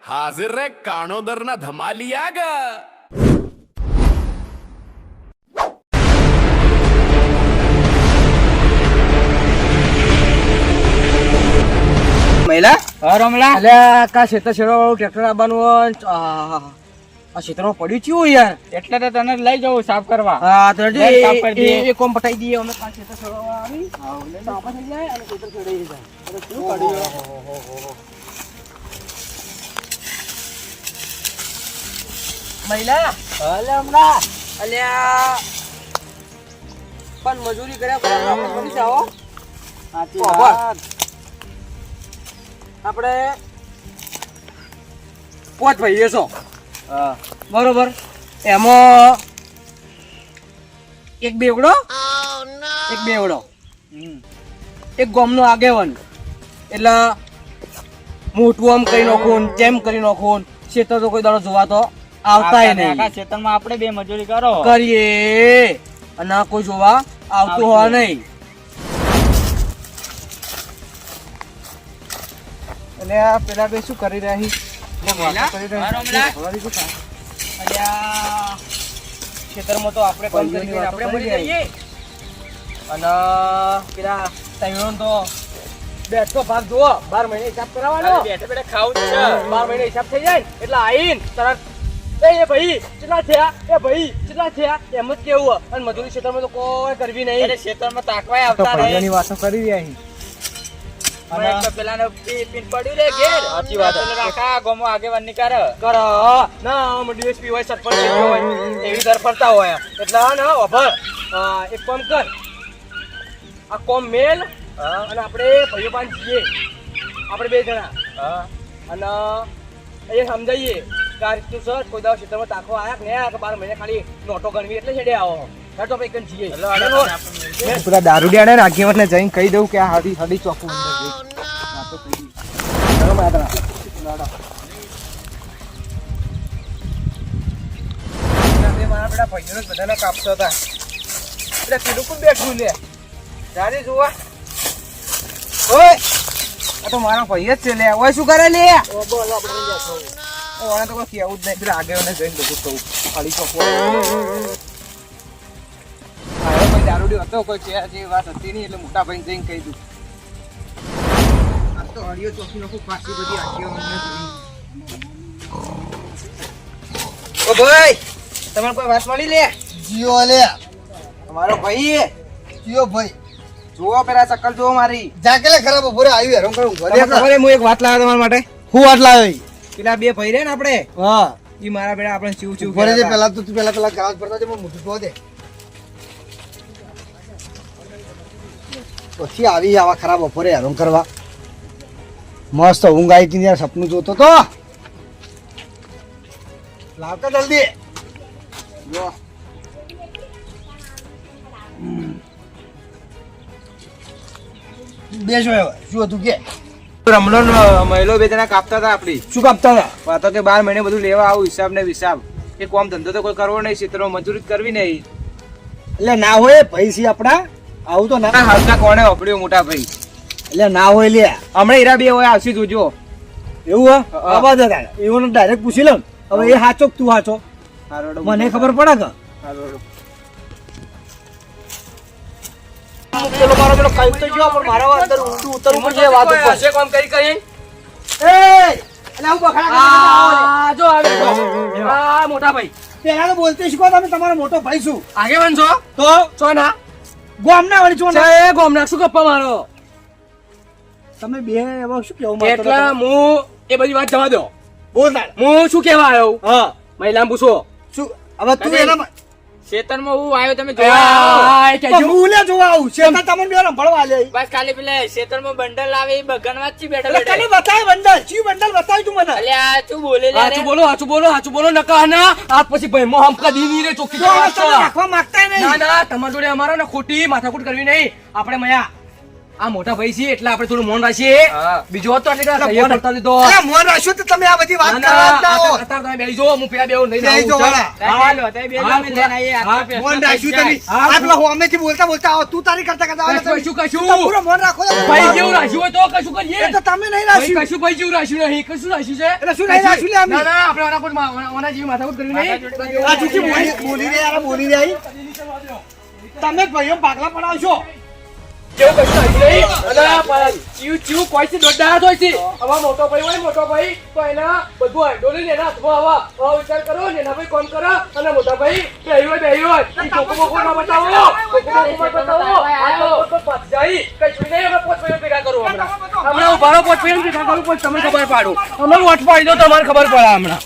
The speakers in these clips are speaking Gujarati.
હાજર રે કાણોદર ના ધમાલિયા ગ મહિલા હા રમલા અલ્યા કા ક્ષેત્ર છેડો વાળું ટ્રેક્ટર આવવાનું હોય આ ક્ષેત્રમાં પડ્યું છું યાર એટલે તો તને લઈ જવું સાફ કરવા. હા તો લઈ સાફ કરી દઈએ. એ કોમ પટાઈ દઈએ અમે કા ક્ષેત્ર છેડો આવી સાપા થઈ જાય અને ક્ષેત્ર છેડાઈ જાય એટલે શું કાઢ્યું મહિલા અલે હમણાં અલ્યા પણ મજૂરી કર્યા પછી આપણે બની જાઓ સાચી ઓહો. વાત. આપણે પોચ ભાઈએ છો હા. બરોબર એમાં એક બેવડો એક બેવડો હમ. એક ગામનો આગેવાન એટલે મોટું આમ કરી નાખું ને તેમ કરી નાખું ક્ષેત્ર તો કોઈ દાડો જોવા તો આવતાય આખા નહીં ખેતરમાં આપણે બે મજૂરી કરો. કરીએ અને કોઈ જોવા આવતું હોય નહીં અને આ પેલા બે શું કરી રહ્યા ખેતરમાં તો આપણે કામ કરી આપણે મળી જઈએ અને પેલા તૈયાર તો બેઠો ભાગ જુઓ 12 મહિને હિસાબ કરાવવાનો બેઠા બેઠા ખાવું જ છે. 12 મહિને હિસાબ થઈ જાય એટલે આઈન તરત એ ભાઈ કેટલા થયા એ ભાઈ કેટલા થયા એમ જ કેવું અને મજૂરી ક્ષેત્રમાં તો કોઈ કરવી નહીં એટલે ખેતરમાં તાકવાય આવતા નહીં. વાતો કરી રહ્યા અને એક તો પેલાને પીન પડ્યું રે ઘેર. સાચી વાત. પેલો આખા ગામમાં આગેવાનની કરે. કર ના આમ ડીએસપી હોય સરપંચ હોય એવી દર ફરતા હોય એટલે ના ઓભર એક કામ કર આ કોમ મેલ અને આપણે ભાઈઓ પાંચ જઈએ આપણે બે જણા હા. અને એ સમજાઈએ કે આ રીતનું સર કોઈ દાવ ક્ષેત્રમાં તાકો આયા કે નહીં આયા કે 12 મહિને ખાલી નોટો ગણવી એટલે છેડે આવો તો આપણે એક જ જઈએ પૂરા દારૂડિયાને આગેવાનને જઈને કહી દઉં કે આ હડી હડી ચોખ્ખું અંદર જઈ. આ તો કહી દઉં. ચાલો મારા મારા પેલા ભાઈઓને બધાને કાપતો હતા એટલે પેલું પણ બેઠું લે જારી જોવા ઓય આ તો મારા ભાઈ જ છે લે ઓય શું કરે લે બોલ આપણે બેઠો ઓને તો કોઈ કેવું જ નહીં પેલા આગેવાને જઈને બધું કહું ખાલી ચોખ્ખું કોઈ દારૂડિયો હતો કોઈ છે જે વાત હતી નહીં એટલે મોટા ભાઈને જઈને કહી દઉં આ તો હરિયો ચોખ્ખી નાખું પાછી બધી આગેવાનને ઓ ભાઈ તમારે કોઈ વાત મળી લે જીઓ લે તમારો ભાઈ જીઓ ભાઈ જુઓ પેલા ચક્કર જુઓ મારી જાકેલે ખરાબ બપોરે આવ્યું હેરાન કરું તમને ખબર હે હું એક વાત લાવ્યો તમારા માટે હું આટલા આવી પેલા બે ભાઈ રે ને આપણે હા ઈ મારા બેડા આપણે ચીવ ચીવ બપોરે જે પેલા તો તું પેલા ગાવ પડતા છે મને મોટું તો દે પછી આવી આવા ખરાબ બપોરે હેરાન કરવા મસ્ત ઊંઘ આવી હતી ત્યારે સપનું જોતો તો લાવતા જલ્દી જો બેસો હવે શું હતું કે રમણો મહિલો બે જણા કાપતા હતા આપડી શું કાપતા હતા વાતો કે 12 મહિને બધું લેવા આવું હિસાબ ને વિસાબ એ કોમ ધંધો તો કોઈ કરવો નહીં ક્ષેત્રમાં મજૂરી કરવી નહીં એટલે ના હોય પૈસી આપડા આવું તો ના હાલતા કોણે વાપર્યો મોટા ભાઈ એટલે ના હોય લે હમણાં હીરા બે હોય આવશે જોજો એવું હા આવા દાદા એવું ડાયરેક્ટ પૂછી લઉં હવે એ હાચો કે તું હાચો મને ખબર પડે કે પેલો મારો પેલો કઈ તો ગયો પણ મારા અંદર ઊંડું ઉતરવું પડશે વાત ઉપર હશે કોમ કરી કરી એ એટલે હું બખાડા જો આવે આ મોટા ભાઈ પેલા તો બોલતે શીખો તમે તમારો મોટો ભાઈ છું આગેવાન છો તો છો ના ગોમના વળી છો ને એ ગોમના શું ગપ્પા મારો તમે બે એમાં શું કેવું માંગતા એટલે હતા? હું એ બધી વાત જવા દો બોલ તાર. હું શું કહેવા આવ્યો હા મહિલા પૂછો શું હવે તું કદી. એના ખેતરમાં હું આવ્યો તમે જોવા આવો. હું લે જોવા આવું છે તમને બે રંભળવા લે બસ ખાલી પેલા ખેતરમાં બંડલ આવે એ બગનવા જ બેઠા એટલે તને બેઠા. બતાય બંડલ ચી બંડલ બતાય તું મને અલે આ શું બોલે લે હાચું બોલો હાચું બોલો નકા ના આ પછી ભાઈ મો હમ કદી ની રે ચોકી તો તમે રાખવા માંગતા નહીં ના ના તમારા જોડે અમારો ને ખોટી માથાકૂટ કરવી નહીં આપણે મયા આ મોટા ભાઈ છે એટલે આપણે થોડું મૌન રાખીએ. હા. બીજો હોત તો એટલે એટલે સહીએ મોન- કરતા દીધો. અરે મોન રાખ્યું તો તમે આ બધી વાત ના, કરવા જ ના, ના હો. અત્યારે તમે બેસી જાઓ, હું પેલા બેહું લઈને બેસી આવું જાઓ, છું. વાળા. હાલો, તે બે જણ લઈને આવીએ. હા, આ મોન રાખ્યું તમે હા, આ પેલા હોમેથી બોલતા બોલતા આવો તું તારી કરતા કરતા આવો તમે. કશું તો પૂરો મોન રાખો ને. ભાઈ જેવું રાખ્યું હોય તો કશું કરીએ. એ તો તમે નહીં ભાઈ રાખ્યું. કશું ભાઈ જેવું રાખ્યું નહીં. કશું રાખ્યું છે? એટલે શું નહીં રાખ્યું લે અમે? ના, ના, આપણે ઓના કોઈ ઓના જેવી માથાકૂટ કરવી નહીં. આ ચૂચી બોલી રહી યાર, બોલી રહી. તમે ભાઈઓ પાગલા પડાવશો. જેવું કશું રાખ્યું નહીં. અને ચીવ કોઈ થી દોડદાર હોય છે. આવા મોટો ભાઈ હોય, મોટો ભાઈ તો એના બધું આઈડોલી એના હાથમાં આવા વિચાર કરો ને એના ભાઈ કોમ કરો અને મોટા ભાઈ બેહી હોય ઈ કોકો કોકો ના બતાવો, કોકો કોકો ના બતાવો. આ તો પાછ જાય કઈ જોઈ નહીં. અમે પોત ભાઈઓ ભેગા કરો હમણાં ઉભારો પોત ભાઈઓ ભેગા કરું પણ તમને ખબર પાડું. હમણાં વોટ પાડી દો તમારે ખબર પડે હમણાં.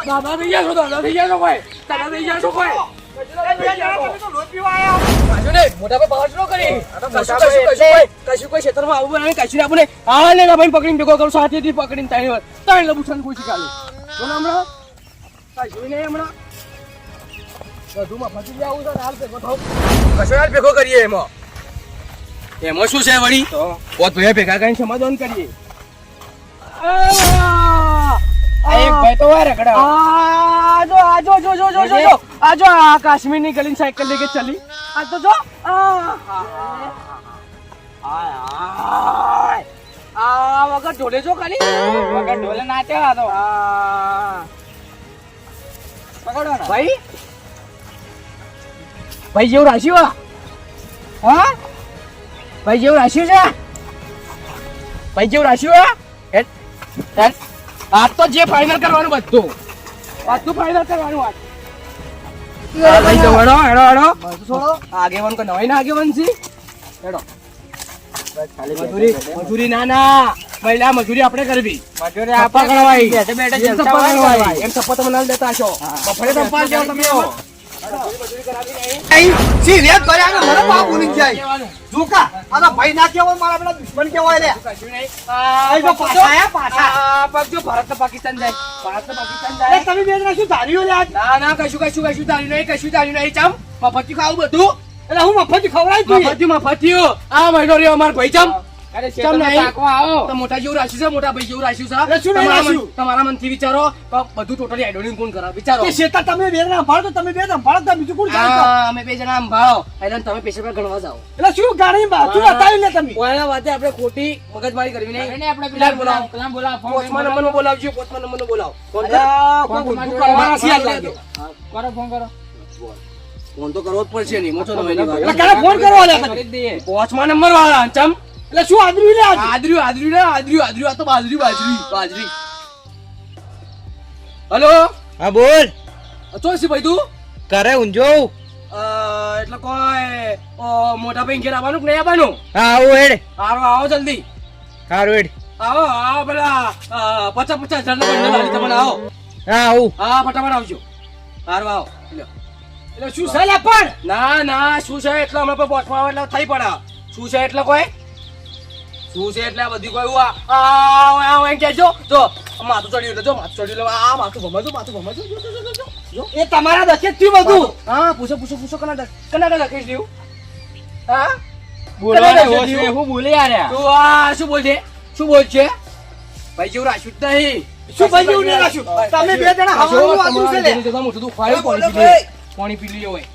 દાદા થઈ ગયા છો, દાદા થઈ ગયા છો ભાઈ, દાદા થઈ ગયા છો ભાઈ. બાજુ નહીં, મોટા ભાઈ બહાર ન કરી. કશું કોઈ ક્ષેત્રમાં આવું બનાવી કશું આવું નહીં. હા ને ભાઈ પકડીને ભેગો કરું સાથેથી પકડીને ત્રણ લબુછાને પૂછી કાઢું. બોલો હમણાં કશું નહીં. હમણાં બધું મફતી આવું છે હાલ ભેગો થાવ. કશું હાલ ભેગો કરીએ એમાં શું છે વળી પોત ભાઈ ભેગા કરીને સમાધાન કરીએ. એક ભાઈ તો વાર રખડા. આજો આ કાશ્મીરની ગલીની સાયકલ લઈ કે ચલી આ તો જો આ વગર ઢોલે જો ખાલી વગર ઢોલે નાચે આ તો. પકડો ને. ભાઈ ભાઈ જેવું રાખ્યું હા ભાઈ જેવું રાખ્યું છે ભાઈ જેવું રાખ્યું આ તો જે ફાઇનલ કરવાનું બધું ફાઇનલ કરવાનું વાત. ભાઈ તો હેડો હેડો હેડો છોડો આગેવાન કો નવાઈ ના આગેવાન છે હેડો. મજૂરી ના પહેલા મજૂરી આપણે કરવી. મજૂરી થપ્પા આપણે ગણવાઈ. બેઠે બેઠે એમ જલસા થપ્પા ગણવાઈ. ગણવાઈ. એમ થપ્પા તમે ના લેતા હશો. મફળે થપ્પા જાઓ તમે. સી રેત કર્યા ને મને બાપ ભૂલી જાય. જોકા આ તો ભાઈ ના કહેવાય, મારા પેલા દુશ્મન કહેવાય લે. આ તો પાછા આયા, પાછા. ભારત ને પાકિસ્તાન જાય. ભારત ને પાકિસ્તાન એ જાય. તમે બે જણા શું ધાર્યું લે આજ? ના કશું તાર્યું નહીં. કશું તાર્યું નહીં. ચમ મફતી ખાવું બધું. એટલે હું મફત ખવડાવી તું. મફતી આ મહિનો રહ્યો અમાર ભાઈ ચમ અરે ચમ શેતરમાં નહીં. પાકવા આવો. તો મોટા જેવું રાખ્યું છે, મોટા ભાઈ જેવું રાખ્યું છે. એટલે શું નહીં રાખ્યું? તમારા મનથી વિચારો તો બધું ટોટલી આઈડોલિંગ કોણ કરાવે વિચારો. કે શેતા તમે બે જણા સંભાળો તો તમે બે જણા સંભાળો તો બીજું કોણ કરે તો? હા, અમે બે જણા સંભાળો એટલે તમે પેશા પર ગણવા જાઓ. એટલે શું ગાડી બાજુ બતાવી લે તમે. ઓના વાતે આપણે ખોટી મગજમારી કરવી નહીં. એને આપણે પેલા બોલાવો. પેલા બોલાવો. ફોન પોસ્ટમાં નંબરનો બોલાવજો. પોસ્ટમાં નંબરનો બોલાવો. ફોન કર. અલ્યા, કોઈ ફોન ઊંધું કરો. કરવાના છે યાર લાગે. કરો ફોન કરો. ફોન તો કરવો જ પડશે નહીં. મોચો નંબર એટલે કાલે ફોન કરવા લે તમે. કરી જ દઈએ. પોસ્ટમાં નંબર વાળા ચમ એટલે શું આદરી લે આજ? આદર્યું આ તો બાજરી. હલો હા બોલ ચોર છે ભાઈ તું કરે ઊંઝો. એટલે કોઈ મોટા ભાઈ ઘેર આવવાનું કે નહીં આવવાનું? હા આવું હેડ. આવો જલ્દી સારું હેડ. આવો પેલા 50 હજારના બંડલ આલી તમને આવો. હા આવું. હા ફટાફટ આવજો. સારું આવો લ્યો. એટલે શું છે લે પણ? ના શું છે એટલે હમણાં પર બોટમાં આવે એટલે થઈ પડે. શું છે એટલે કોઈ શું છે એટલે આ બધી કોઈ એમ કહેજો જો માથું ચડ્યું જો માથું ચડ્યું આ માથું ભમાજો જો. એ તમારા દકે જ થયું બધું. હા પૂછો કના લખી દઉં હા બોલવાને હોશ નહીં, હું બોલી યાર. તું આ શું બોલ છે ભાઈ જેવું રાખ્યું જ નહીં. શું ભાઈ જેવું નહીં રાખ્યું? તમે બે જણા હવાનું આદરું છે લે. મોટું તું ખાયું પાણી પી લ્યો હોય.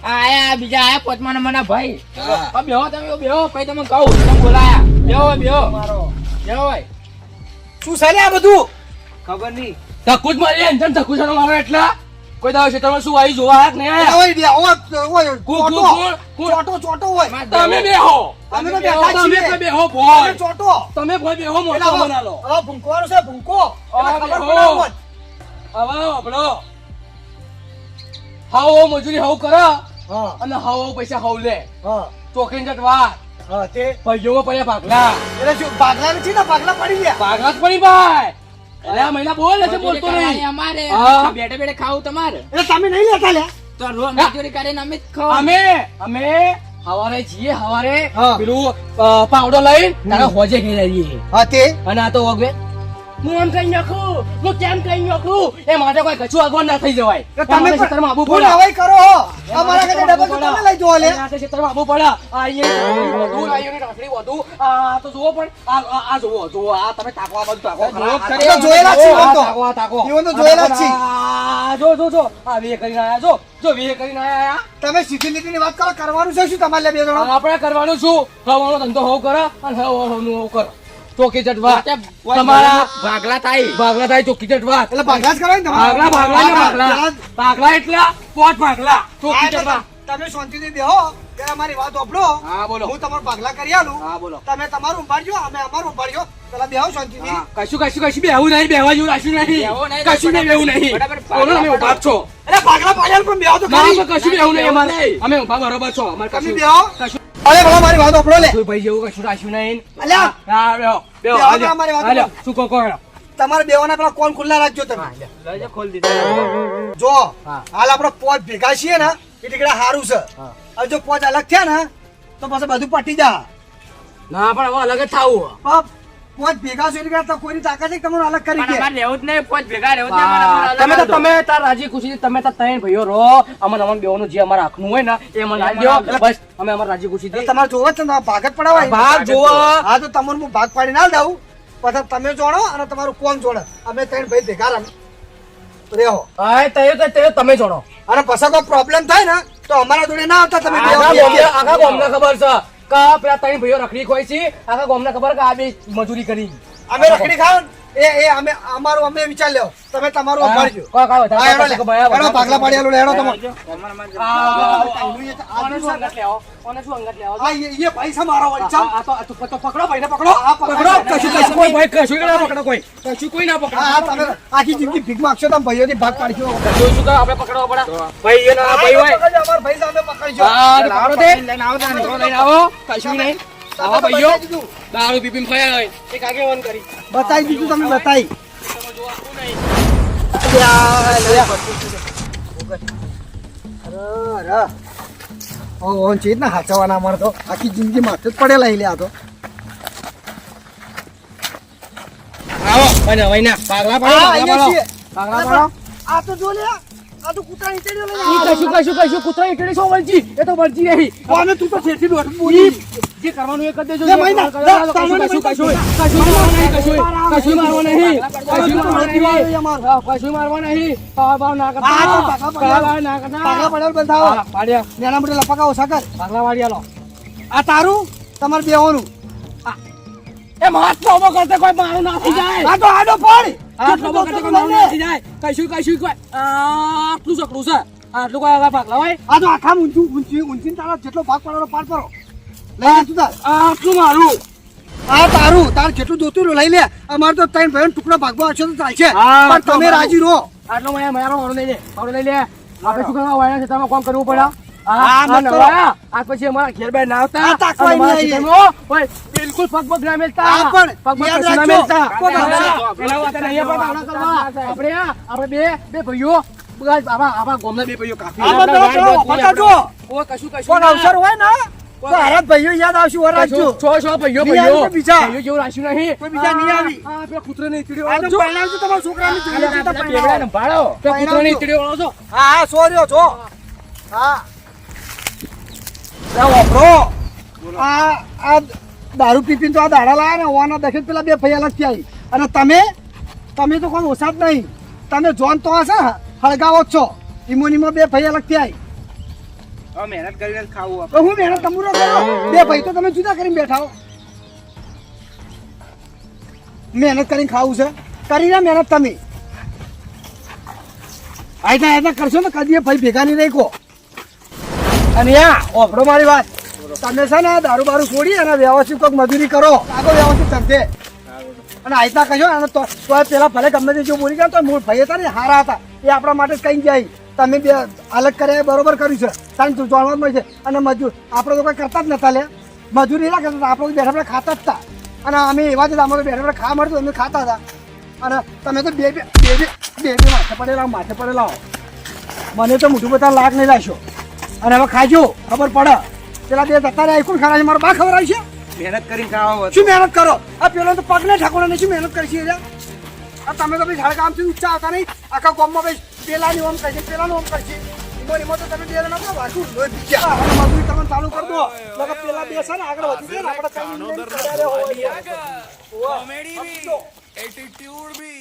આયા બીજા આયા પોચમાં નંબરના ભાઈ. આ બેહો તમે બેહો પછી તમે કહું તમે બોલાયા. બેહો ભાઈ. શું છે લે આ બધું? ખબર નહીં. ધક્કુ જ મારી એમ ધક્કુ છે મારો એટલા કોઈ દાવ છે તમે શું આવી જોવા આયા કે નહીં આયા? ઓય બે ઓય કોણ? ચોટો હોય. તમે બેહો. અમે તો બેઠા છીએ. તમે બેહો તમે ભોય. ચોટો. તમે ભોય બેહો મોટો એટલે બના લો. હવે ભૂંકવાનું છે ભૂંકો. હવે એટલે ખબર બેહો. પડે હોત. હવે આપણો હાવ મજૂરી હાવ કરે હા અને હાવ પૈસા હાવ લે હા ચોકીન જટ વાત હા તે ભાઈઓ પડ્યા ભાગલા એટલે શું ભાગલા નથી ને ભાગલા પડી ગયા. ભાગલા જ પડી ભાઈ. અરે આ મહિના બોલ છે બોલતો મજૂરી નહીં. અમારે હા. બેઠે બેઠે ખાવું તમારે એટલે તમે નહીં લેતા લે. તો રોજ મજૂરી કરીને અમે જ ખાવાનું. અમે હવારે જઈએ હવારે હા. પેલું પાવડો લઈ તારા હોજે ઘેર આવીએ હા તે અને આ તો વગવે હું આમ કઈ નાખું હું કેમ કઈ નાખું એ માટે કોઈ કશું આગળ ના થઈ જવાય તો તમે અમારે ખેતરમાં આવવું ભૂલ પડે. હવાઈ કરો અમારા ઘરે ડબલ તો તમે લઈ જો લે આ તો ખેતરમાં આવવું પડે. આ અહીંયા વધુ, આ અહીંયાની રાખડી વધુ. આ તો જુઓ પણ આ જુઓ આ તમે તાકો આ બધું તાકો. તો જોયેલા જ છીએ આ ઈવન તો. તાકો, આ તાકો. ઈવન તો જોયેલા જ છીએ. આ જો આ વે કરીને આયા જો વે કરીને આયા. તમે સીધી લીટીની વાત કરો કરવાનું છે શું તમારે બે જણા આપણે કરવાનું શું ખાવાનો ધંધો હોવ કરો અને હોવ કરો ચોકી ચટવા તમારા ભાગલા થાય ચોકી ચટવા એટલે ભાગલા જ કરાય ને ભાગલા એટલે પોટ ભાગલા ચોકી ચટવા. તમે શાંતિથી બેહો ત્યારે અમારી વાત ઓપડો હા બોલો. હું તમારું ભાગલા કરી આલું હા બોલો. તમે તમારું ઉંભાડજો અમે અમારું ઉંભાડજો પેલા બેહો શાંતિથી કશું બેહવું નહીં બેહવા જેવું રાખ્યું નહીં કશું નહીં બેહવું નહીં બોલો અમે ઉભા જ છો એટલે ભાગલા પાડ્યા પણ બેહો તો ના ખરી. કશું બેહવું નહીં અમારે અમે ઉભા બરોબર છો અમારે તમે કશું બેહો અરે ભલા મારી વાત ઓપડો લે કોઈ ભાઈ જેવું કશું રાખ્યું નહીં. અલ્યા. હા બેહો બેહો, હાલ્યો, અમારી વાત હાલ્યો. કરો. શું કહો તમારે બેવાના પેલા કોણ ખુલ્લા રાખજો તમે ખોલ દીધા જો હા. હાલ આપડે પોચ ભેગા છીએ ને એ ટીકડા સારું છે હવે જો પોચ અલગ થયા ને તો પછી બધું પટી જા ના પણ હવે અલગ જ થાવું પોચ ભેગા છો એટલે તો કોઈની તાકાત નહીં તમને અલગ કરી દે તમે તાર રાજી ખુશી તમે તાર ત્રણ ભાઈઓ રહો અમન બેવાનું જે અમારા હકનું હોય ને એ મને આલી દ્યો. બસ અમે અમારા રાજી ખુશી એટલે તમારે જોવો છે ને ભાગ જ પડાવાય ભાગ જોવો. હા તો તમને હું ભાગ પાડી ના દઉં પછી તમે જોડો અને તમારું કોણ જોડે અમે ત્રણ ભાઈ ભેગા રહ્યો તમે જોડો અને પછી કોઈ પ્રોબ્લેમ થાય ને તો અમારા જોડે ના આવતા તમે બે આખા ગામને ખબર છે કે પેલા ત્રણ ભાઈઓ રખડી ખોય છે આખા ગામને ખબર કે આ બે મજૂરી કરી અમે રખડી ખાવ એ અમે અમારું અમે વિચાર લેવો તમે તમારું ઉપાડજો હા, હેડો લે. હેડો, ભાગલા પાડી આલો લે, હેડો તમે હા એ ભાઈ છે મારો વળી ચાલ. પકડો ભાઈને પકડો હા, પકડો. કશું ના પકડો કોઈ કશું કોઈ ના પકડો હા હા તમે આખી જિંદગી ભીખ માંગશો તમે ભાઈઓથી ભાગ પાડશો શું કરે આપણે પકડવા પડે ભાઈ એના ભાઈ હોય પકડજો, અમારા ભાઈ સામે પકડજો હા લાવો તે લઈને આવો કશું નહીં આવો ભાઈઓ દારૂ પીપીને ખયા હોય એક આગેવાન કરી બતાવી દીધું તમે બતાવી ચેત ના હાચવાના અમારે તો આખી જિંદગી માથે જ પડેલા લે આ તો આવો અને વૈના પાગલા હા, પાડો અહીંયા છીએ. પાગલા પાડો આ તો જો લે આ તો કૂતરાની ચેડીઓ લઈને ઈ કશું કૂતરા ઈટડી સો વળજી એ તો વળજી નહીં કોને તું તો શેઠી દોઢ બોલી જે કરવાનું એ કરી દેજો લે ભાઈ ના, કશું મારવા નહીં મારવા નહીં ભાવ ના હા, તો પાગલા ના પાગલા પડેલ બંધ થાવ પાડ્યા નાના મોટા લપકા ઓછા કર પાગલા વાળી આલો આ તારું તમારે બેવાનું એ માથ પ્રોમો કરતે કોઈ મારું ના થઈ જાય આ તો આડો પડ આ પ્રોમો કરતે કોઈ મારું ના થઈ જાય કશું કોઈ આટલું સકડું છે આટલું કોઈ આગળ પાગલા હોય આ તો આખા ઊંચી તારા જેટલો ભાગ પડવાનો પાડ પડો લઈ તું તાર આટલું મારું આ તારું તાર જેટલું જોતું હોય લઈ લે અમારે તો ત્રણ ભાઈનો ટુકડો ભાગવા હશે તો ચાલશે હા, પણ તમે તો રાજી રહો આટલો મારો મારું લઈ લે આપણે શું કરવા વાયના છે તમે કામ કરવું પડે હા, મત કરો. આ પછી અમારા ઘેર બેન ના આવતા આ તાકવા અને મારા નહીં ખેતરમાં, ઓય, બિલકુલ પગ ના મેલતા હા, પણ પગ યાદ કશું ના રાખજો. મેલતા. કોઈ વાંધો નહીં. એના માટે નહીં આપણે ભાવના કરવા. આપણે બે ભાઈઓ બસ આવા ગામના બે ભાઈઓ કાફી આ બધા પેલો બતાવજો. ઓય, કશું કોઈ અવસર હોય ને તો હારા ભાઈઓ યાદ આવશે વરાજો છો ભાઈઓ નહીં આવી તો બીજા. ભાઈઓ જેવું રાખ્યું નહીં કોઈ બીજા નહીં આવી. આ પેલા કૂતરાને ઈચડી આ વાળો તો છો. પહેલાવજો તમારા છોકરાની જોડે આ જતા પેલા પહેલાવો. બેવડાને ભાળો. પેલા કૂતરાને ઈચડી વાળો છો. હા હા સોર્યો છો હા વાપરો આ દારૂ પીપીને તો આ દાડા લાયા ને ઓવાના દખે પેલા બે ભાઈ અલગ આવી અને તમે તો કોઈ ઓછા જ નહીં તમે જોન તો હશે હળગાવો જ છો ઈમો બે ભાઈ અલગ આવી મહેનત કરીને જ ખાવું તો હું મહેનત તમુરો કરો બે ભાઈ તો તમે જુદા કરીને બેઠા હો મહેનત કરીને ખાવું છે કરી ના મહેનત તમે આયતા કરશો ને કદી ભાઈ ભેગા નહીં રહી કો અને યા ઓફડો મારી વાત તમે છે ને દારૂ બારૂ છોડી અને વ્યવસ્થિત કોઈક મજૂરી કરો આગળ વ્યવસ્થિત ચાલશે અને આયતા કહેજો અને તો પેલા ભલે ગમે તે જો બોલી ગયા તો મૂળ ભાઈ હતા ને હારા હતા એ આપણા માટે જ કઈ જાય તમે બે અલગ કર્યા એ બરોબર કર્યું છે કારણ કે જાણવા જ મળે છે અને મજૂર આપણે તો કોઈ કરતા જ નતા લે મજૂરી ના કરતા આપણે બેઠા બેઠા ખાતા જ હતા અને અમે એવા જ હતા અમારે બેઠા બેઠા ખાવા મળતું અમે ખાતા હતા અને તમે તો બે માથે પડેલા હો મને તો મોટું બધા લાગ નહીં લાગશો અને હવે ખાજો ખબર પડે પેલા બે જતા રહ્યા કોણ ખરા છે મારો બા ખબર આવી છે મહેનત કરીને ખાવા શું મહેનત કરો આ પેલો તો પગને ઠાકોર ને શું મહેનત કરી છે આ તમે તો ભાઈ હળગામથી ઊંચા આવતા નહીં આખા ગામમાં ભાઈ પેલાની ઓમ કરશે પેલાનું ઓમ કરશે એમાં તો તમે બે જણા વાંચું મજૂરી કરવાનું ચાલુ કરી દો નકર પેલા બે છે ને આગળ વધી જાય ને આપણે કાણોદરના ધમાલિયા ગર કોમેડી બી એટીટ્યુડ બી